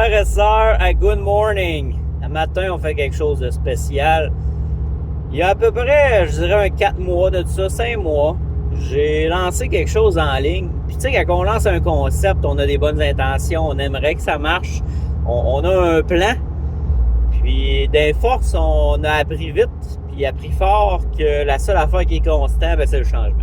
Frères et sœurs, good morning. Un matin, on fait quelque chose de spécial. Il y a à peu près, je dirais, 4 mois de ça, 5 mois, j'ai lancé quelque chose en ligne. Puis tu sais, quand on lance un concept, on a des bonnes intentions, on aimerait que ça marche. On a un plan. Puis d'un force, on a appris vite, puis appris fort que la seule affaire qui est constante, c'est le changement.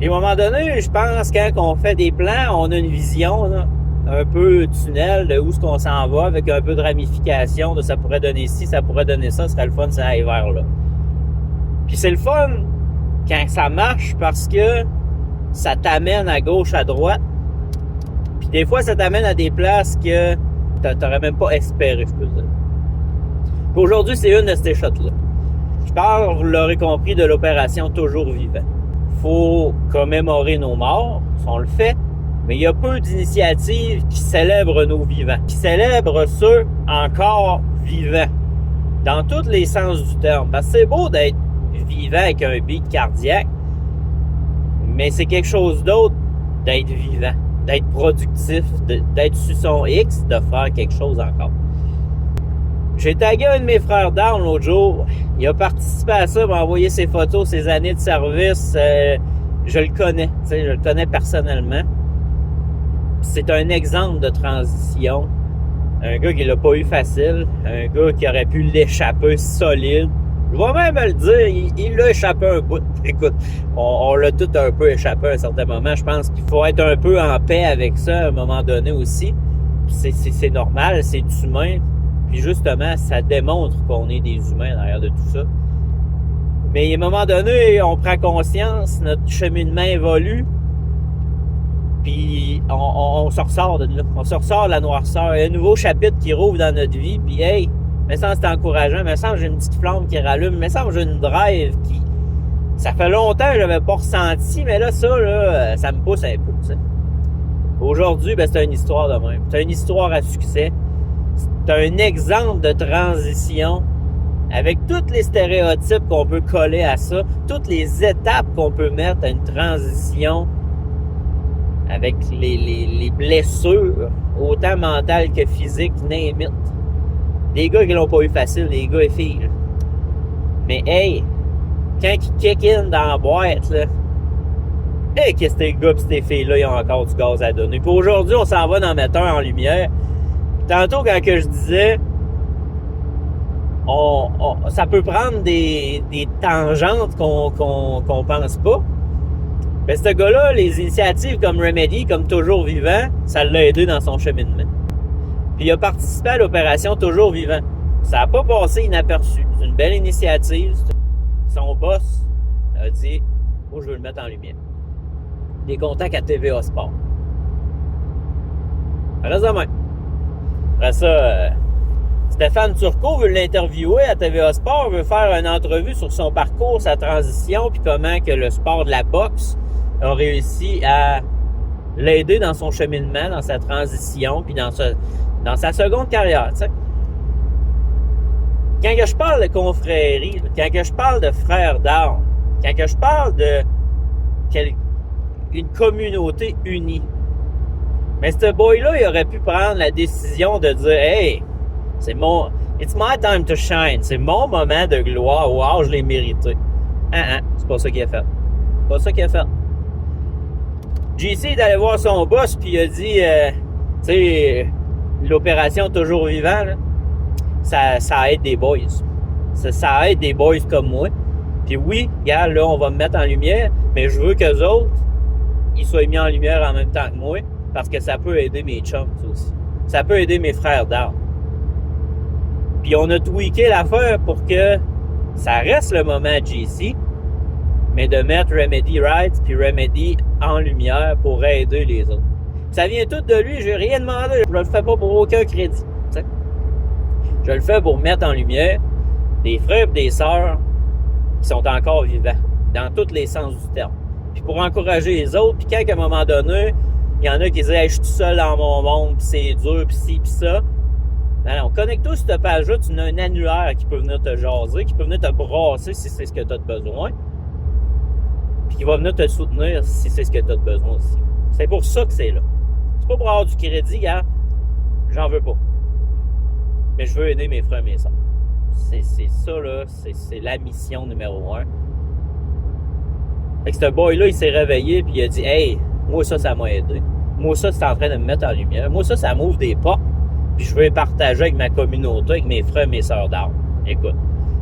Et à un moment donné, je pense quand on fait des plans, on a une vision, là, un peu tunnel de où est-ce qu'on s'en va, avec un peu de ramification, de ça pourrait donner ci, ça pourrait donner ça, ce serait le fun ça aille vers là. Puis c'est le fun quand ça marche parce que ça t'amène à gauche, à droite. Puis des fois, ça t'amène à des places que t'aurais même pas espéré, je peux dire. Puis aujourd'hui, c'est une de ces shots-là. Je parle, vous l'aurez compris, de l'opération Toujours Vivant. Faut commémorer nos morts, on le fait, mais il y a peu d'initiatives qui célèbrent nos vivants, qui célèbrent ceux encore vivants, dans tous les sens du terme. Parce que c'est beau d'être vivant avec un beat cardiaque, mais c'est quelque chose d'autre d'être vivant, d'être productif, d'être sur son X, de faire quelque chose encore. J'ai tagué un de mes frères d'armes l'autre jour. Il a participé à ça, m'a envoyé ses photos, ses années de service. Je le connais, je le connais personnellement. C'est un exemple de transition. Un gars qui l'a pas eu facile. Un gars qui aurait pu l'échapper solide. Je vais même le dire, il l'a échappé un bout. Écoute, on l'a tout un peu échappé à un certain moment. Je pense qu'il faut être un peu en paix avec ça à un moment donné aussi. C'est normal, c'est humain. Puis justement, ça démontre qu'on est des humains derrière de tout ça. Mais à un moment donné, on prend conscience, notre cheminement évolue, puis on se ressort de là. On se ressort de la noirceur. Il y a un nouveau chapitre qui rouvre dans notre vie, puis hey, me semble c'est encourageant, me semble j'ai une petite flamme qui rallume, me semble j'ai une drive qui... Ça fait longtemps que je n'avais pas ressenti, mais là, ça me pousse un peu, t'sais. Aujourd'hui, c'est une histoire de même. C'est une histoire à succès. C'est un exemple de transition avec tous les stéréotypes qu'on peut coller à ça, toutes les étapes qu'on peut mettre à une transition avec les blessures, autant mentales que physiques, name it. Des gars qui l'ont pas eu facile, des gars et filles. Là. Mais hey, quand ils kick in dans la boîte, là, hey, qu'est-ce que ces gars et ces filles-là, ils ont encore du gaz à donner. Puis aujourd'hui, on s'en va d'en mettre un en lumière. Tantôt, quand que je disais, ça peut prendre des tangentes qu'on pense pas. Mais ce gars-là, les initiatives comme Remedy, comme Toujours Vivant, ça l'a aidé dans son cheminement. Puis il a participé à l'opération Toujours Vivant. Ça n'a pas passé inaperçu. C'est une belle initiative. Son boss a dit « Moi, je veux le mettre en lumière. » Des contacts à TVA Sport. Reste de même. Après ça, Stéphane Turcot veut l'interviewer à TVA Sport, veut faire une entrevue sur son parcours, sa transition, puis comment que le sport de la boxe a réussi à l'aider dans son cheminement, dans sa transition, puis dans sa seconde carrière. T'sais. Quand que je parle de confrérie, quand que je parle de frères d'armes, quand que je parle de une communauté unie, mais ce boy-là, il aurait pu prendre la décision de dire « Hey, it's my time to shine. C'est mon moment de gloire. Wow, je l'ai mérité. » C'est pas ça qu'il a fait. C'est pas ça qu'il a fait. JC est allé voir son boss, puis il a dit, tu sais, l'opération Toujours Vivant, là, ça aide des boys. Ça aide des boys comme moi. Puis oui, regarde, là, on va me mettre en lumière, mais je veux qu'eux autres, ils soient mis en lumière en même temps que moi, parce que ça peut aider mes chums aussi. Ça peut aider mes frères d'armes. Puis on a tweaké l'affaire pour que ça reste le moment JC, mais de mettre Remedy Right puis Remedy en lumière pour aider les autres. Ça vient tout de lui, j'ai rien demandé, je le fais pas pour aucun crédit. T'sais. Je le fais pour mettre en lumière des frères et des sœurs qui sont encore vivants, dans tous les sens du terme. Puis pour encourager les autres, puis quand à un moment donné, il y en a qui disent hey, « je suis tout seul dans mon monde, puis c'est dur, puis ci, puis ça », non, connecte-toi sur cette page-là, tu as un annulaire qui peut venir te jaser, qui peut venir te brasser si c'est ce que tu as besoin, puis qui va venir te soutenir si c'est ce que tu as besoin aussi. C'est pour ça que c'est là. C'est pas pour avoir du crédit, gars. J'en veux pas. Mais je veux aider mes frères et mes soeurs. C'est ça, là. C'est la mission numéro 1. Fait que ce boy-là, il s'est réveillé puis il a dit « Hey, moi ça m'a aidé. Moi ça, c'est en train de me mettre en lumière. Moi ça m'ouvre des portes. Puis je veux les partager avec ma communauté, avec mes frères et mes sœurs d'armes. Écoute,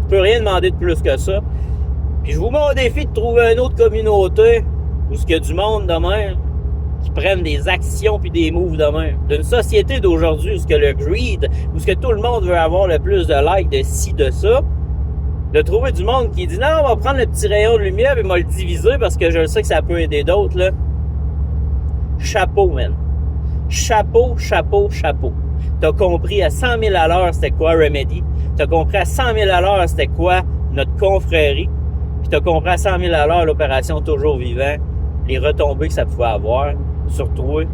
tu peux rien demander de plus que ça. Puis je vous mets au défi de trouver une autre communauté où il y a du monde de même qui prennent des actions puis des moves de même. D'une société d'aujourd'hui où le greed, où tout le monde veut avoir le plus de likes, de ci, de ça, de trouver du monde qui dit « Non, on va prendre le petit rayon de lumière et on va le diviser parce que je sais que ça peut aider d'autres. » là. Chapeau, man. Chapeau, chapeau, chapeau. T'as compris à 100 000 à l'heure c'était quoi Remedy. T'as compris à 100 000 à l'heure c'était quoi notre confrérie. Puis t'as compris à 100 000 à l'heure l'opération Toujours Vivant, les retombées que ça pouvait avoir sur toi et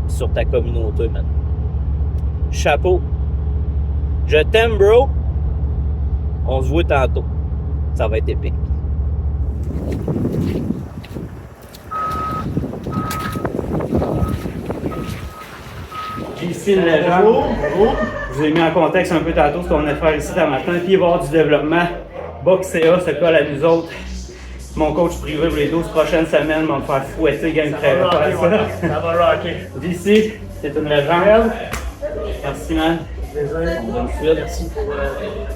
sur ta communauté, man. Chapeau. Je t'aime, bro. On se voit tantôt. Ça va être épique. Ici, le légende. Bonjour. Je vous ai mis en contexte un peu tantôt ce qu'on venait faire ici ce matin. Puis il va y avoir du développement. Boxea se colle à nous autres. Mon coach privé pour les 12 prochaines semaines va me faire fouetter, gang. Ça va rocker. D'ici, c'est une légende. Merci, man. On donne suite. Merci pour la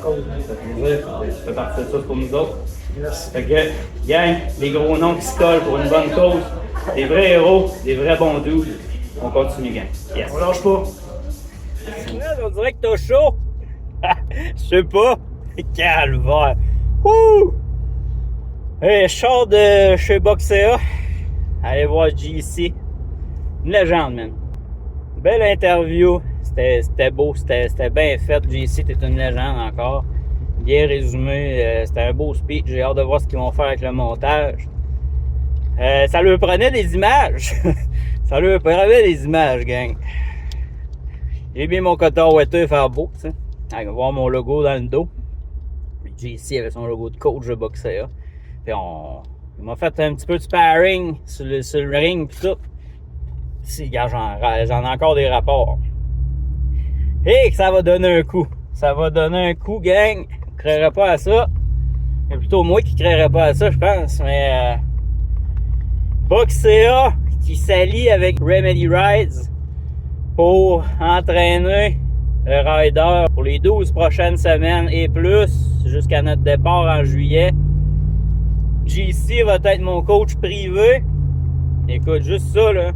cause. Ça fait plaisir. Tu fais partie de ça pour nous autres. Merci. Fait que, gang, les gros noms qui se collent pour une bonne cause. Des vrais héros, des vrais bons dudes. On continue, gang. Yes. On lâche pas. On dirait que t'as chaud. Je sais pas. Calvaire. Wouh! Hey, je sors de chez Boxea. Allez voir JC. Une légende, man. Belle interview. C'était beau, c'était bien fait. JC, t'es une légende encore. Bien résumé. C'était un beau speech. J'ai hâte de voir ce qu'ils vont faire avec le montage. Ça leur prenait des images. Ça leur prenait des images, gang. J'ai mis mon coton oueteux faire beau, tu sais. On va voir mon logo dans le dos. JC avait son logo de coach de Boxea. Puis il m'a fait un petit peu de sparring sur le ring pis tout. Si, gars, j'en ai encore des rapports. Et que ça va donner un coup. Ça va donner un coup, gang. Je créerais pas à ça. C'est plutôt moi qui créerais pas à ça, je pense. Mais Boxea qui s'allie avec Remedy Rides pour entraîner le rider pour les 12 prochaines semaines et plus jusqu'à notre départ en juillet. JC va être mon coach privé. Écoute, juste ça, là.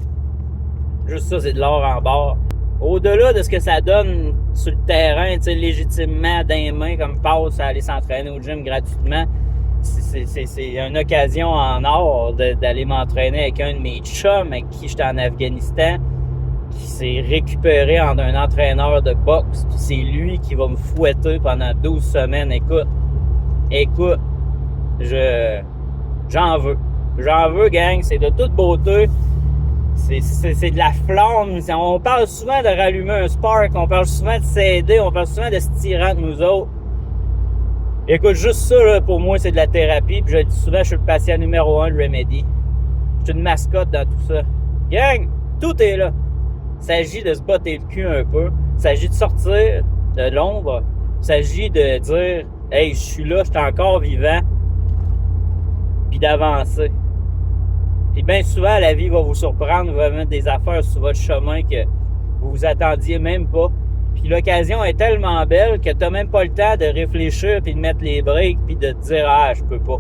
Juste ça, c'est de l'or en barre. Au-delà de ce que ça donne sur le terrain, tu sais, légitimement, dans les mains, comme passe à aller s'entraîner au gym gratuitement, c'est une occasion en or d'aller m'entraîner avec un de mes chums avec qui j'étais en Afghanistan, qui s'est récupéré en un entraîneur de boxe. Puis c'est lui qui va me fouetter pendant 12 semaines. Écoute, j'en veux, gang. C'est de toute beauté. C'est de la flamme. On parle souvent de rallumer un spark. On parle souvent de s'aider. On parle souvent de se tirer entre nous autres. Écoute, juste ça, là, pour moi, c'est de la thérapie. Puis je le dis souvent, je suis le patient numéro 1 de Remedy. Je suis une mascotte dans tout ça. Gang, tout est là. Il s'agit de se botter le cul un peu. Il s'agit de sortir de l'ombre. Il s'agit de dire « Hey, je suis là, je suis encore vivant. » Puis d'avancer. Puis bien souvent, la vie va vous surprendre, va mettre des affaires sur votre chemin que vous vous attendiez même pas. Puis l'occasion est tellement belle que t'as même pas le temps de réfléchir puis de mettre les breaks puis de te dire « Ah, je peux pas. »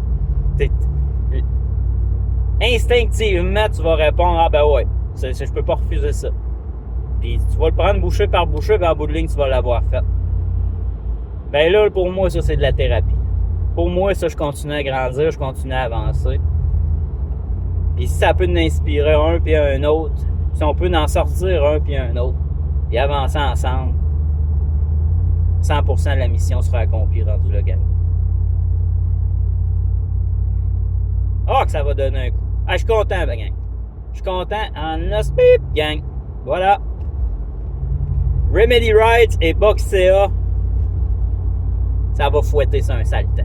Instinctivement, tu vas répondre « Ah ben ouais, je peux pas refuser ça. » Puis tu vas le prendre bouchée par bouchée, puis en bout de ligne, tu vas l'avoir fait. Ben là, pour moi, ça, c'est de la thérapie. Pour moi, ça, je continue à grandir, je continue à avancer. Puis si ça peut nous inspirer un puis un autre, si on peut en sortir un puis un autre, et avancer ensemble, 100% de la mission sera accomplie rendu là, gang. Ah, que ça va donner un coup. Ah, je suis content, ben, gang. Je suis content en ospip, gang. Voilà. Remedy Rides et Boxea, ça va fouetter sur un sale temps.